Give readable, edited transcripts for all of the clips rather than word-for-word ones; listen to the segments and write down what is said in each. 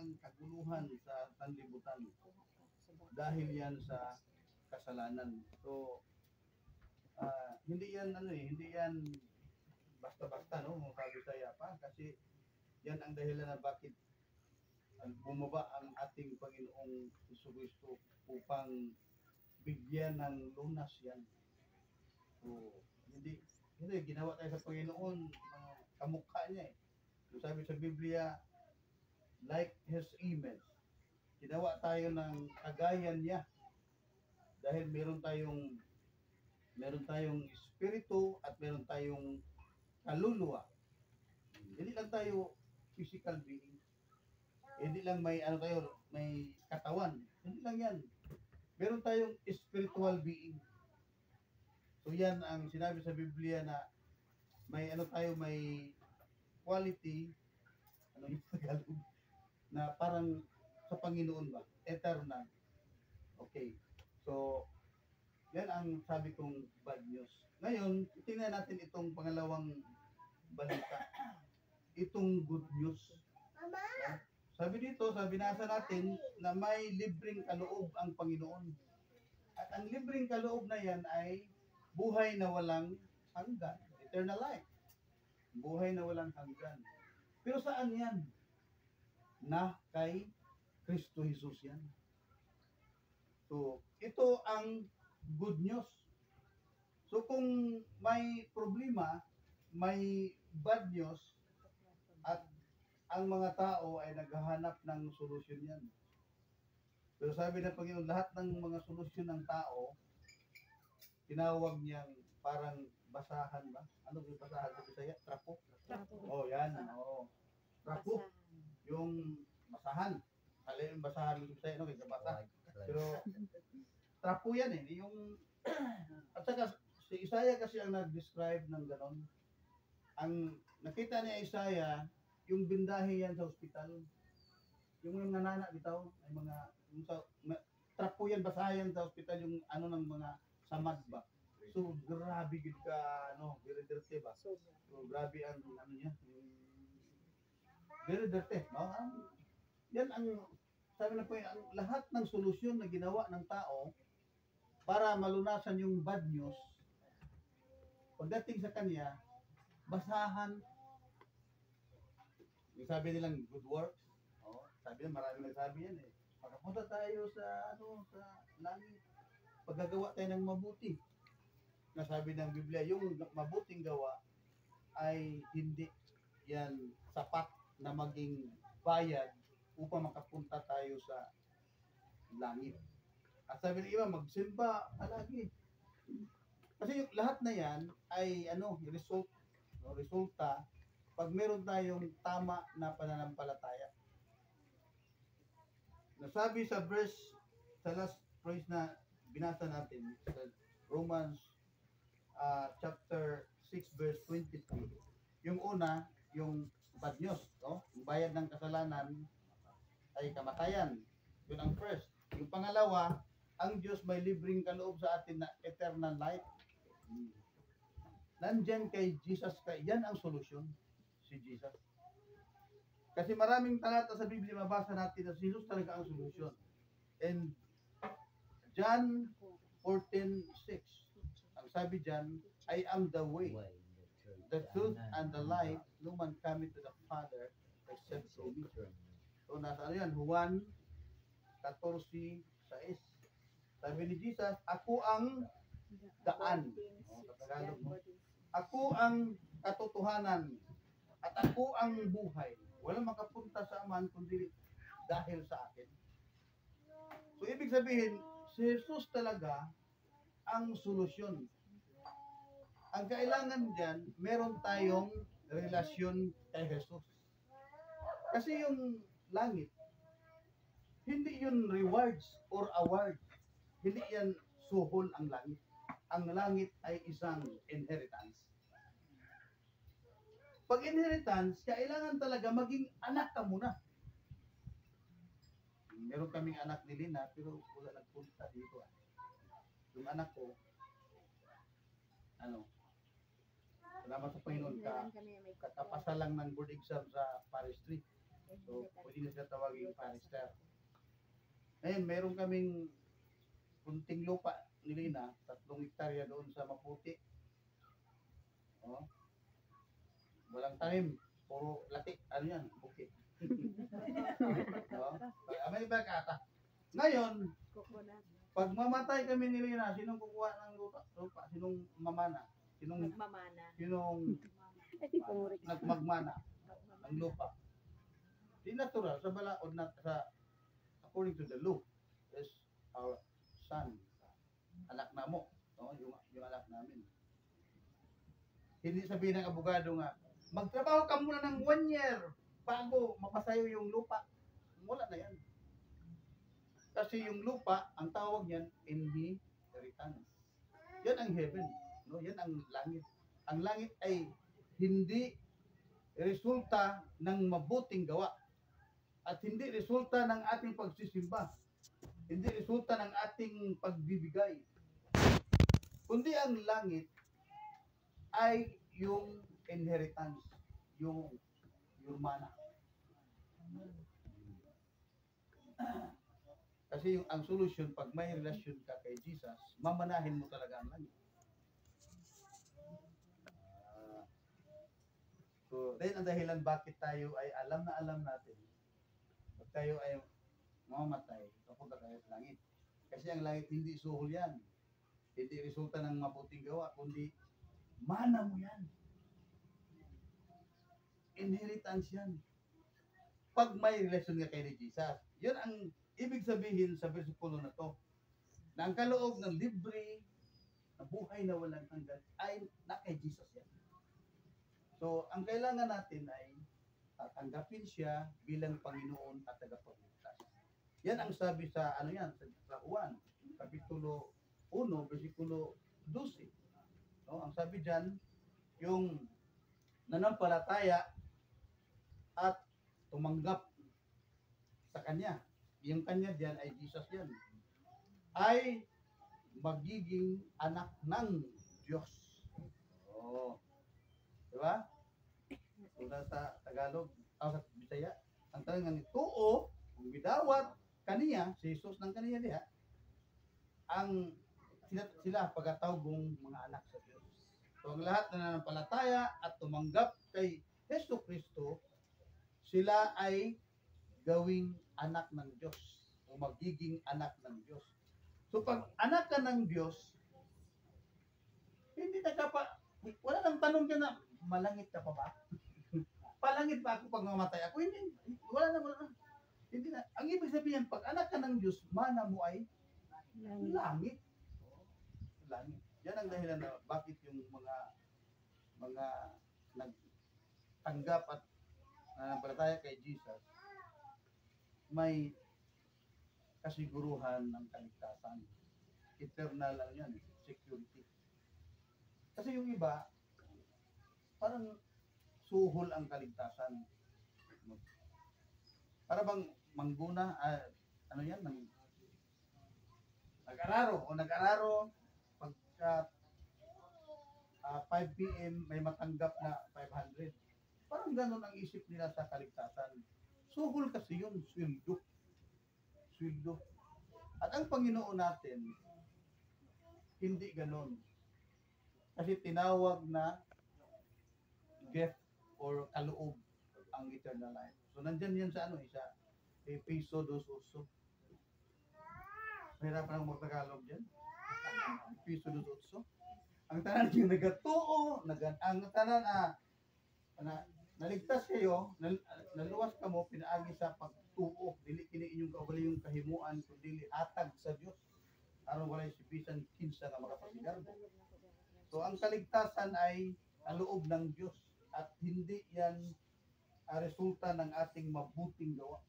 ng kaguluhan sa sanlibutan dahil yan sa kasalanan. So, hindi yan hindi yan basta-basta no, mga Bisaya pa kasi yan ang dahilan na bakit bumaba ang ating Panginoong Jesucristo upang bigyan ng lunas yan. So, hindi ginawa tayo sa Panginoon kamukha niya eh. So, sabi sa Biblia, like His image. Ginawa tayo ng kagayan niya dahil meron tayong espiritu at meron tayong kaluluwa. Hindi lang tayo physical being. Hindi lang may may katawan. Hindi lang yan. Meron tayong spiritual being. So yan ang sinabi sa Biblia na may may quality, yung Tagalog, na parang sa Panginoon ba? Eternal. Okay. So, yan ang sabi kong bad news. Ngayon, tingnan natin itong pangalawang balita. Itong good news. Sabi dito, binasa natin na may libreng kaloob ang Panginoon. At ang libreng kaloob na yan ay buhay na walang hanggan. Eternal life. Buhay na walang hanggan. Pero saan yan? Na kay Kristo Jesus yan. So, ito ang good news. So, kung may problema, may bad news, at ang mga tao ay naghahanap ng solusyon yan. Pero sabi ng Panginoon, lahat ng mga solusyon ng tao, tinawag niyang parang basahan ba? Ano yung basahan sa Bisaya? Trapo? Oh, yan. Oh. Trapo. Yung basahan. Alin yung basahan sa Bisaya, no? Kaya basa. Pero trapo yan eh. Yung, at saka si Isaiah kasi ang nag-describe ng ganon. Ang nakita ni Isaiah, yung bindahe yan sa ospital. Yung nanana bitaw, ay mga trapo yan, basahan sa ospital, yung ng mga samad ba. So grabe gid ka very dirty ba. So grabe ang niya. Very dirty, no? Yan ang sabi na po, ang lahat ng solusyon na ginawa ng tao para malunasan yung bad news, pagdating sa kanya, basahan. Yung sabi nilang good works, sabi nila, marami nagsabi yan eh. Pagkapunta tayo sa sa langit, paggagawa tayo ng mabuti. Nasabi ng Biblia, yung mabuting gawa ay hindi yan sapat na maging bayad upang makapunta tayo sa langit. At sabi ng iba, magsimba palagi. Kasi yung lahat na yan ay resulta pag meron tayong tama na pananampalataya. Nasabi sa last verse na binasa natin, sa Romans chapter 6 verse 22. Yung una, yung bad news, no? Yung bayad ng kasalanan ay kamatayan. Yun ang first. Yung pangalawa, ang Diyos may libreng kaloob sa atin na eternal life. Nandyan kay Jesus, yan ang solusyon, si Jesus. Kasi maraming talata sa Biblia mabasa natin na si Jesus talaga ang solusyon. And John 14:6, ang sabi dyan, I am the way, the truth, and the life. No man cometh to the Father except through me. So nasa yan, Juan 14:6. Sabi ni Jesus, ako ang daan. Sa Tagalog, no? Ako ang katotohanan at ako ang buhay. Walang makapunta sa Aman kundi dahil sa akin. So ibig sabihin, si Jesus talaga ang solusyon. Ang kailangan diyan, meron tayong relasyon kay Jesus. Kasi yung langit, hindi yun rewards or awards. Hindi yan suhol ang langit. Ang langit ay isang inheritance. Pag inheritance, kailangan talaga maging anak ka muna. Meron kaming anak ni Lina, pero wala nagpunta dito. Yung anak ko, salamat sa Panginoon ka, katapasa lang ng board exam sa Paris Street. So, pwede na sila tawagin forester. Ngayon, meron kaming kunting lupa ni Lina, 3 hektarya doon sa Maputi. Oh, walang tanim, puro latik, ano yan, bukit. No? May bagata. Ngayon, pag mamatay kami ni Lina, sinong kukuha ng lupa? Sinong mamana? Sinong nagmagmana ng lupa? Di natural, sa balaod na sa according to the law is our son, anak na mo, no? Yung anak namin. Hindi sabihin ng abogado nga, magtrabaho ka muna ng 1 year bago mapasayo yung lupa. Wala na yan. Kasi yung lupa, ang tawag niyan, inheritance. Yan ang heaven. No? Yan ang langit. Ang langit ay hindi resulta ng mabuting gawa. At hindi resulta ng ating pagsisimba. Hindi resulta ng ating pagbibigay. Kundi ang langit ay yung inheritance, yung mana. Kasi ang solusyon, pag may relasyon ka kay Jesus, mamanahin mo talaga ang langit. So, then ang dahilan bakit tayo ay alam natin, pag tayo ay mamamatay, papunta tayo sa langit. Kasi ang langit hindi suhol yan. Hindi resulta ng mabuting gawa, kundi mana mo yan. Inheritance yan. Pag may relasyon ka kay Jesus, yun ang ibig sabihin sa versikulo na to, na ang kaloob ng libre na buhay na walang hanggan ay na kay Jesus yan. So, ang kailangan natin ay tatanggapin siya bilang Panginoon at tagapagligtas. Yan ang sabi sa sa Juan, kapitulo 1, versikulo 12. No, ang sabi diyan, yung nanampalataya at tumanggap sa kanya. Yung kanya diyan ay Jesus yan. Ay magiging anak ng Diyos. Oh. Di ba? Tula sa Tagalog, sa Bisaya, ang tanong nga tuo, ang bidawat kaniya, si Jesus ng kaniya diha, ang sila pagkatawgong mga anak sa Diyos. So ang lahat na nanampalataya at tumanggap kay Yesu Kristo, sila ay gawing anak ng Diyos o magiging anak ng Diyos. So pag anak ka ng Diyos, hindi wala nang tanong dyan na malangit ka pa ba? Palangit ba ako pag mamatay ako? Hindi. Wala na. Hindi na. Ang ibig sabihin, pag anak ka ng Diyos, mana mo ay langit. Langit. Yan ang dahilan na bakit yung mga nagtanggap at nanampalataya kay Jesus may kasiguruhan ng kaligtasan. Eternal yan, security. Kasi yung iba, parang suhol ang kaligtasan. Para bang mangguna, nag-araro, pagka 5 p.m. may matanggap na 500. Parang ganun ang isip nila sa kaligtasan. Suhol kasi yun, sweldo. At ang Panginoon natin, hindi ganun. Kasi tinawag na gift or kaloob ang eternal life. So nandyan yan sa sa Efeso 2:8. Mahirapan ang magtagalog dyan. Efeso 2:8. Ang tanan yung nagatuo, ang tanan naligtas kayo, naluwas ka mo, pinaagi sa pagtuo, dili kini inyong kauli yung kahimuan, kundi hatag sa Dios. Aron walay si bisan kinsa nga makapasigar. So ang kaligtasan ay kaloob ng Diyos at hindi yan resulta ng ating mabuting gawa.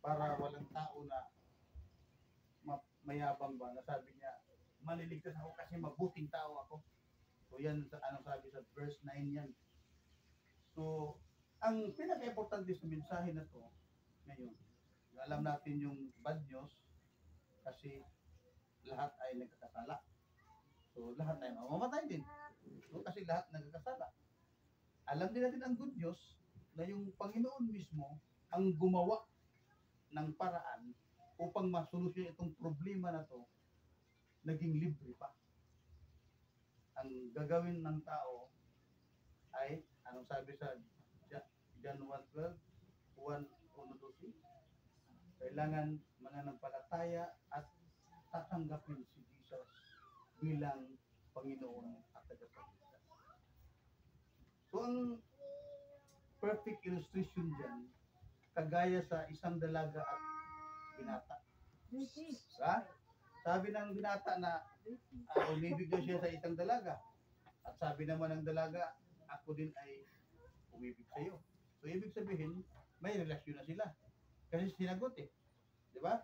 Para walang tao na mayabang ba, nasabi niya, maliligtas ako kasi mabuting tao ako. So yan, sabi sa verse 9 yan. So, ang pinaka-importante sa mensahe na to, ngayon, alam natin yung bad news, kasi lahat ay nagkakasala. So, lahat ay mamamatay din. So, kasi lahat nagkakasala. Alam din natin ang good news, na yung Panginoon mismo ang gumawa ng paraan upang masolusyon itong problema na to, naging libre pa. Ang gagawin ng tao ay, anong sabi sa John 1:12, 1:12, kailangan mananampalataya at tatanggapin si Jesus bilang Panginoon at tagapagligtas. So ang perfect illustration dyan, kagaya sa isang dalaga at binata. Ha? Sabi ng binata na umibig daw siya sa isang dalaga. At sabi naman ng dalaga, ako din ay umibig sa iyo. So ibig sabihin, may relasyon na sila. Kasi sinagot eh. Di ba?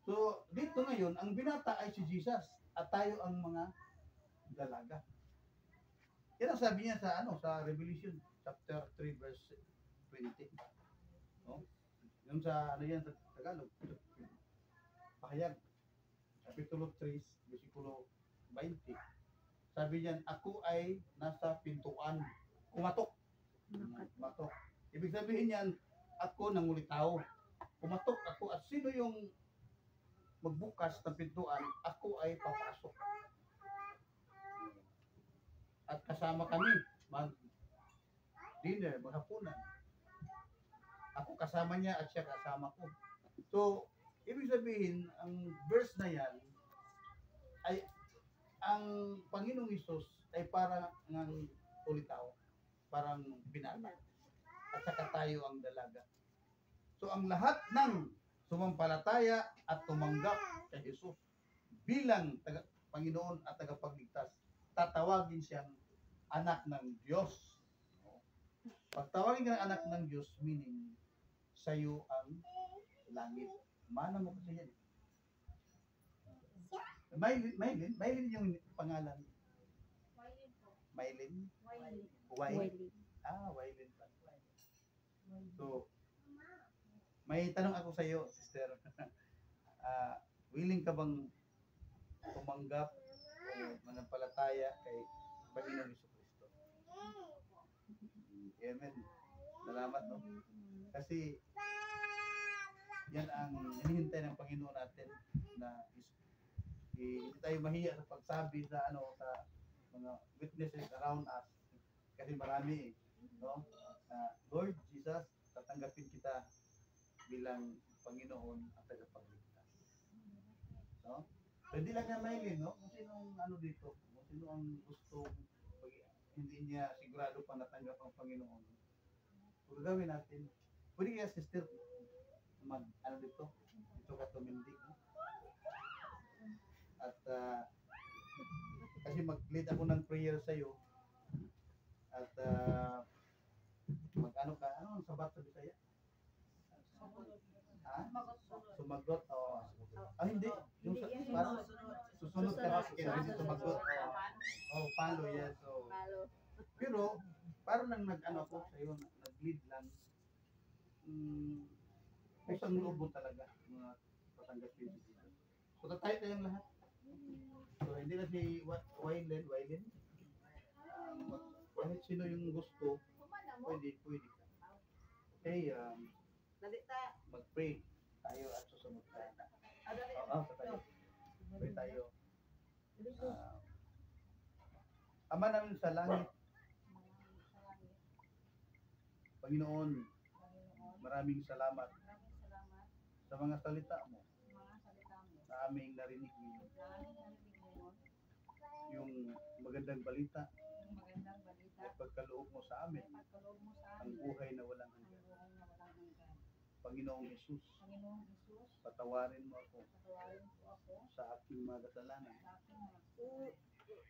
So dito ngayon, ang binata ay si Jesus at tayo ang mga dalaga. Yan ang sabi niya sa sa Revelation chapter 3 verse 20. No? Yung sa yan sa Tagalog. Pahayag. Kapitulo 3, versikulo 20. Sabi niyan, ako ay nasa pintuan. Kumatok. Kumatok. Ibig sabihin niyan, ako nangulitaw. Kumatok ako at sino yung magbukas ng pintuan, ako ay papasok. At kasama kami mag-dinner, maghapunan. Ako kasama niya at siya kasama ko. So, ibig sabihin, ang verse na yan ay ang Panginoong Hesus ay parang ng ulitaw, parang binata. At saka tayo ang dalaga. So, ang lahat ng sumampalataya at tumanggap kay Hesus bilang Panginoon at tagapagligtas, tatawagin siyang anak ng Diyos. Pag tawagin ka ng anak ng Diyos, meaning sa'yo ang langit. Mana mo kasi yan. Maylin yung pangalan. Maylin? Waylin. Waylin pa. So, may tanong ako sa iyo, sister. Willing ka bang tumanggap o manampalataya kay Panginoon Jesucristo? Amen. Salamat, no? Kasi yan ang hinihintay ng Panginoon natin na hindi tayo mahiya sa pagsabi sa sa mga witnesses around us. Kasi marami no? Lord Jesus, tatanggapin kita bilang Panginoon at tagapagligtas. No? So, hindi lang yan Maylin, no? Kung sinong dito, kung sino ang gusto, hindi niya sigurado pa natanggap ang Panginoon. So, gagawin natin. Pwede kaya sister, dito ka tumindig. No? At kasi mag-lead ako ng prayer sa iyo. At ano ang sabat sa Bisaya? Sumagot o hindi yung susunod ka hindi sumagot palo yes so pero parang nag-ano ko sa iyo nag-lead lang isang loob mo talaga mga patanggapin so tayo tayong lahat so hindi na si Waylin kahit sino yung gusto pwede okay mag-pray tayo at susunod tayo. Pray tayo. Ama namin sa langit, Panginoon, maraming salamat sa mga salita mo na aming narinig ngayon. Yung magandang balita at pagkaloob mo sa amin ang buhay na walang hanggan. Panginoong Hesus, patawarin mo ako sa aking mga kasalanan.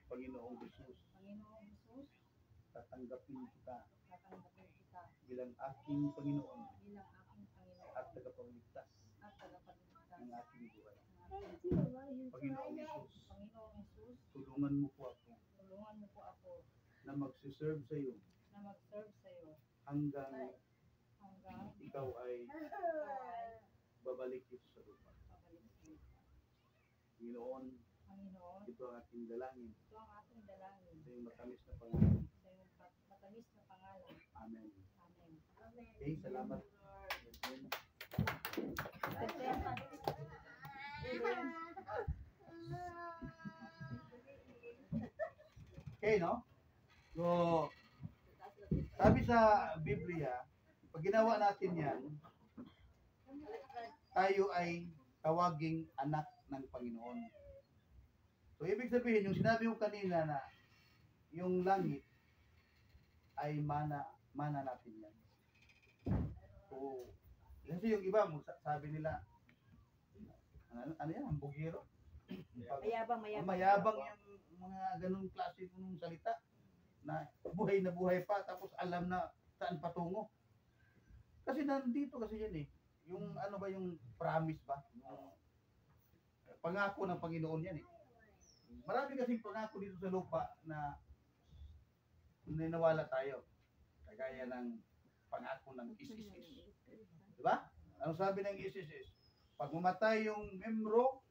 Panginoong Hesus, tatanggapin kita bilang aking Panginoon at tagapagligtas ng aking buhay. Panginoong Hesus, tulungan mo po ako na magsiserve sa iyo hanggang ikaw ay babalik dito sa lupa. Panginoon, ito ang aking dalangin. Sa iyong matamis na pangalan. Amen. Okay, salamat. Okay, no? So, sabi sa Biblia, pag ginawa natin yan, tayo ay tawaging anak ng Panginoon. So, ibig sabihin, yung sinabi ko kanina na yung langit ay mana natin yan. So, kasi yung iba, sabi nila, ano yan, hambugiro? Mayabang. Mayabang yung mga ganung klase ng salita na buhay pa tapos alam na saan patungo. Kasi nandito kasi yan eh. Yung ano ba yung promise ba? Yung pangako ng Panginoon yan eh. Marami kasing pangako dito sa lupa na ninawala tayo. Kagaya ng pangako ng ISIS. Diba? Ano sabi ng ISIS? Pag mamatay yung membro,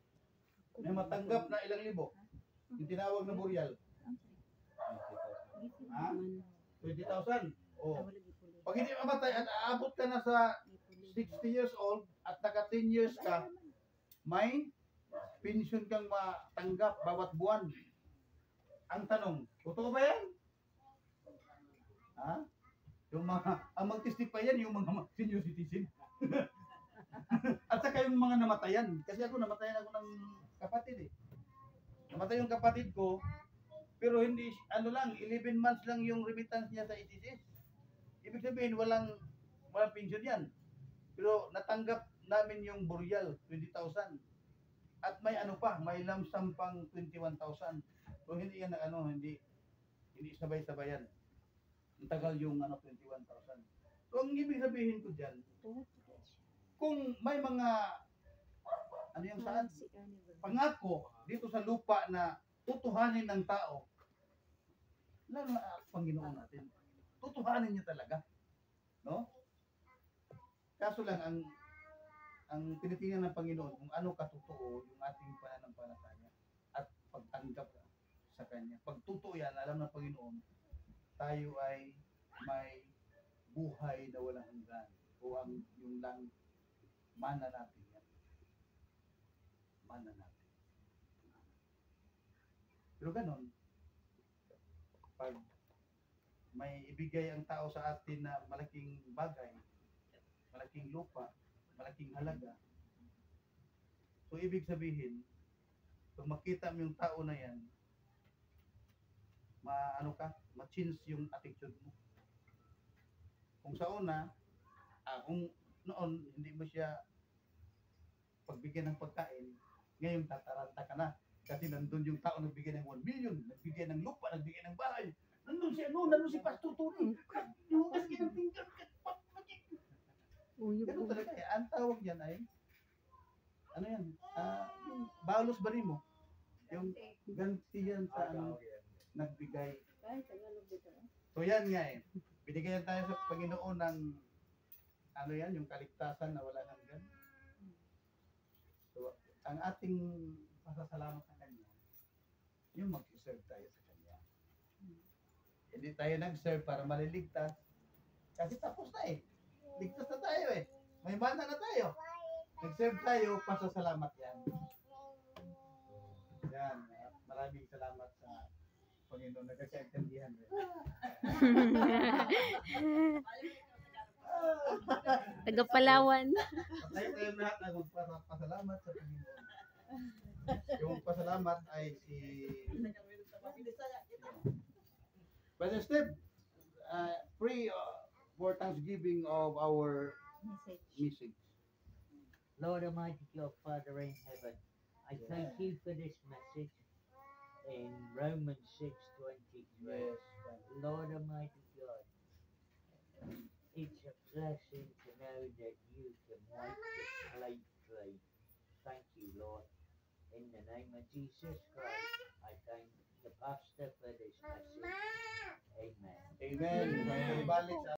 may matanggap na ilang libo. Yung tinawag na burial. Ha? 20,000. Oh. Pag hindi mamatay at aabot ka na sa 60 years old at naka 10 years ka, may pension kang matanggap bawat buwan. Ang tanong, totoo ba yan? Ha? Yung mga, ang mag-testify yan, yung mga senior citizen. At saka yung mga namatayan. Kasi ako, namatayan ako ng kapatid eh. Namatay yung kapatid ko, pero hindi, ano lang, 11 months lang yung remittance niya sa ITC. Ibig sabihin, walang pension yan. Pero natanggap namin yung burial, 20,000. At may ano pa, may lump sum pang 21,000. So hindi yan hindi sabay-sabayan. Ang tagal yung 21,000. So ang ibig sabihin ko diyan, kung may mga pangako dito sa lupa na tutuhanin ng tao, lalo na Panginoon natin, tutuhanin niya talaga. No? Kaso lang ang tinitingnan ng Panginoon kung ano katotoo yung ating pananampalataya at pagtanggap sa Kanya. Pag totoo yan, alam ng Panginoon, tayo ay may buhay na walang hanggan o yung lang mana natin yan. Mana natin. Pero ganun, pag may ibigay ang tao sa atin na malaking bagay, malaking lupa, malaking halaga, so ibig sabihin, kung makita mo yung tao na yan, ma-change yung attitude mo. Kung sa una, kung noon, hindi mo siya pagbigyan ng pagkain, ngayon tataranta ka na. Kasi nandun yung tao nagbigay ng 1 million, nagbigay ng lupa, nagbigay ng bahay. Nandun si Pastor Tony. Hugas ka ng pinggan. Ganun talaga eh. Ang tawag yan ay, ano yan? Yung balos ba rin mo? Yung ganti yan sa nagbigay. So yan nga eh. Binigyan tayo sa Panginoon ng yung kaligtasan na wala hanggan. So, ang ating pasasalamat sa Kanya, yung mag-serve tayo sa Kanya. Hindi tayo nag-serve para maliligtas. Kasi tapos na eh. Ligtas na tayo eh. May mana na tayo. Nag-serve tayo, pasasalamat yan. Yan. Maraming salamat sa Panginoon. Nagkakaintindihan rin. Taga Palawan. Tayo lahat na magpasalamat sa Panginoon. Yung pasalamat ay si Brother Steve, pray for thanksgiving of our message. Lord Almighty God, Father in heaven, I thank you for this message in Romans 6:23. Yes. Lord Almighty God, it's a blessing to know that you can wipe the slate clean. Thank you, Lord. In the name of Jesus Christ, I thank the pastor for this message. Amen. Amen. May balik sa